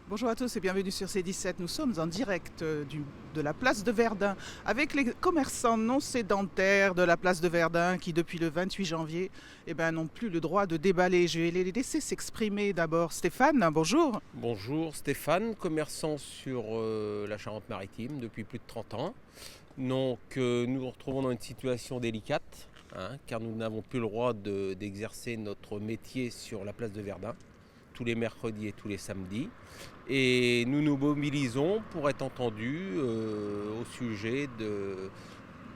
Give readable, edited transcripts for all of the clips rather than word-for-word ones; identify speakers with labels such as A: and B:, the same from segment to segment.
A: Bonjour à tous et bienvenue sur C17. Nous sommes en direct de la place de Verdun avec les commerçants non sédentaires de la place de Verdun qui depuis le 28 janvier n'ont plus le droit de déballer. Je vais les laisser s'exprimer d'abord. Stéphane, bonjour.
B: Bonjour Stéphane, commerçant sur la Charente-Maritime depuis plus de 30 ans. Donc nous nous retrouvons dans une situation délicate car nous n'avons plus le droit d'exercer notre métier sur la place de Verdun tous les mercredis et tous les samedis. Et nous nous mobilisons pour être entendus au sujet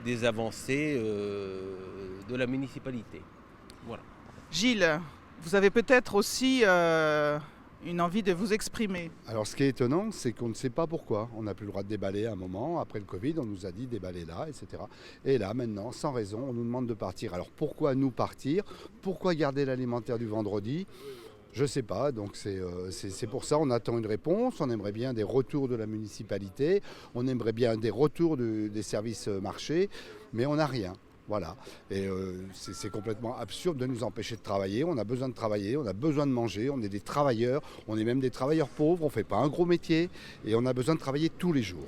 B: des avancées de la municipalité. Voilà.
A: Gilles, vous avez peut-être aussi une envie de vous exprimer.
C: Alors ce qui est étonnant, c'est qu'on ne sait pas pourquoi. On n'a plus le droit de déballer à un moment. Après le Covid, on nous a dit déballer là, etc. Et là, maintenant, sans raison, on nous demande de partir. Alors pourquoi nous partir? Pourquoi garder l'alimentaire du vendredi? Je ne sais pas, donc c'est pour ça on attend une réponse, on aimerait bien des retours de la municipalité, on aimerait bien des retours des services marchés, mais on n'a rien. Voilà, et c'est complètement absurde de nous empêcher de travailler, on a besoin de travailler, on a besoin de manger, on est des travailleurs, on est même des travailleurs pauvres, on ne fait pas un gros métier, et on a besoin de travailler tous les jours.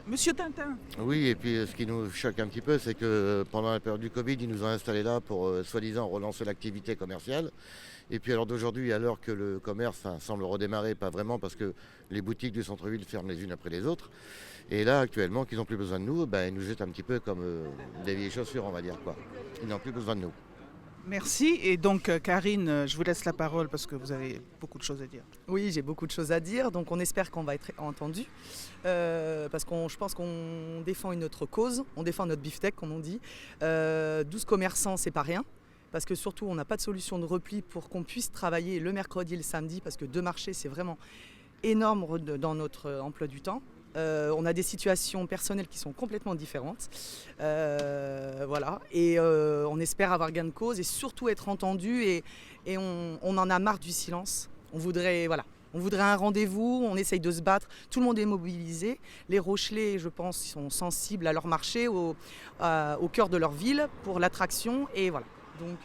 A: Monsieur Tintin.
D: Oui, et puis ce qui nous choque un petit peu, c'est que pendant la période du Covid, ils nous ont installés là pour soi-disant relancer l'activité commerciale. Et puis alors d'aujourd'hui, alors que le commerce semble redémarrer, pas vraiment, parce que les boutiques du centre-ville ferment les unes après les autres. Et là, actuellement, qu'ils n'ont plus besoin de nous, ils nous jettent un petit peu comme des vieilles chaussures, on va dire, quoi. Ils n'ont plus besoin de nous.
A: Merci. Et donc, Karine, je vous laisse la parole parce que vous avez beaucoup de choses à dire.
E: Oui, j'ai beaucoup de choses à dire, donc on espère qu'on va être entendu, parce que je pense qu'on défend une autre cause, on défend notre beefsteak, comme on dit. 12 commerçants, c'est pas rien, parce que surtout, on n'a pas de solution de repli pour qu'on puisse travailler le mercredi et le samedi, parce que 2 marchés, c'est vraiment énorme dans notre emploi du temps. On a des situations personnelles qui sont complètement différentes. Voilà. Et on espère avoir gain de cause et surtout être entendu. Et on en a marre du silence. On voudrait un rendez-vous, on essaye de se battre. Tout le monde est mobilisé. Les Rochelais, je pense, sont sensibles à leur marché, au cœur de leur ville, pour l'attraction. Et voilà. Donc,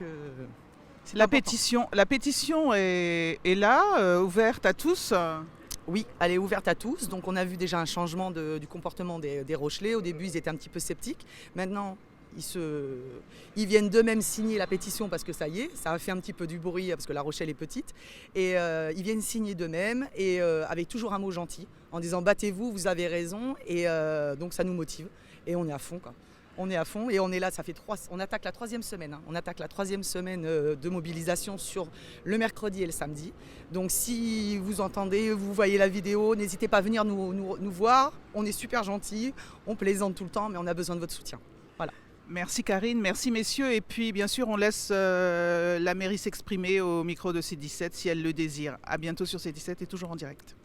A: La pétition est là, ouverte à tous.
E: Oui, elle est ouverte à tous. Donc on a vu déjà un changement du comportement des Rochelais. Au début, ils étaient un petit peu sceptiques. Maintenant, ils viennent d'eux-mêmes signer la pétition parce que ça y est, ça a fait un petit peu du bruit parce que La Rochelle est petite. Et ils viennent signer d'eux-mêmes et avec toujours un mot gentil en disant battez-vous, vous avez raison. Et donc ça nous motive et on est à fond, quoi. On est à fond et on est là, on attaque la 3e semaine. On attaque la 3e semaine de mobilisation sur le mercredi et le samedi. Donc si vous entendez, vous voyez la vidéo, n'hésitez pas à venir nous voir. On est super gentils, on plaisante tout le temps, mais on a besoin de votre soutien. Voilà.
A: Merci Karine, merci messieurs. Et puis bien sûr, on laisse la mairie s'exprimer au micro de C17 si elle le désire. À bientôt sur C17 et toujours en direct.